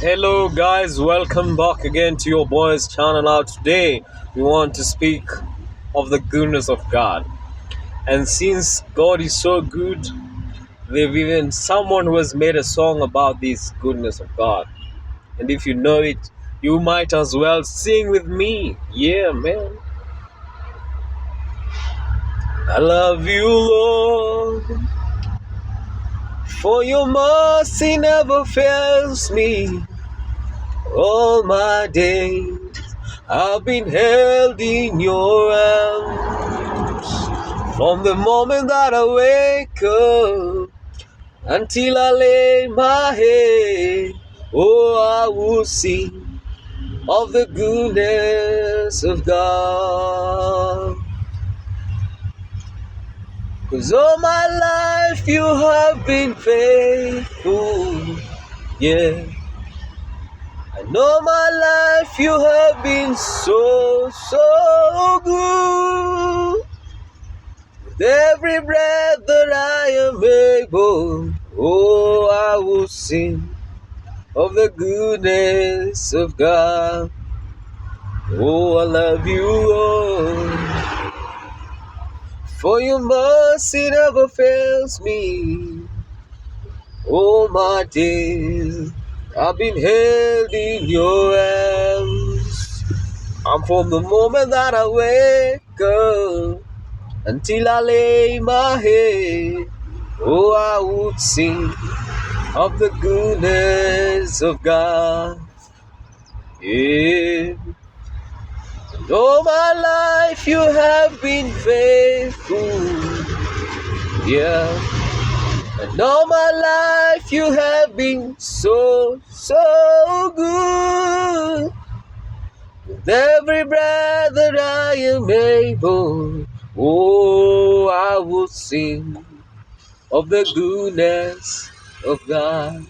Hello, guys, welcome back again to your boys' channel. Now, today we want to speak of the goodness of God. And since God is so good, there's even someone who has made a song about this goodness of God. And if you know it, you might as well sing with me. Yeah, man. I love you, Lord, for your mercy never fails me. All my days I've been held in your arms from the moment that I wake up until I lay my head. Oh, I will sing of the goodness of God. 'Cause all my life you have been faithful. Yeah. And all my life you have been so, so good. With every breath that I am able, oh, I will sing of the goodness of God. Oh, I love you, Lord, for your mercy never fails me. All my days I've been held in your hands. And from the moment that I wake up until I lay my head, oh, I would sing of the goodness of God. Yeah. And all my life you have been faithful. Yeah. And all my life you have been so, so good. With every breath that I am able, oh, I will sing of the goodness of God.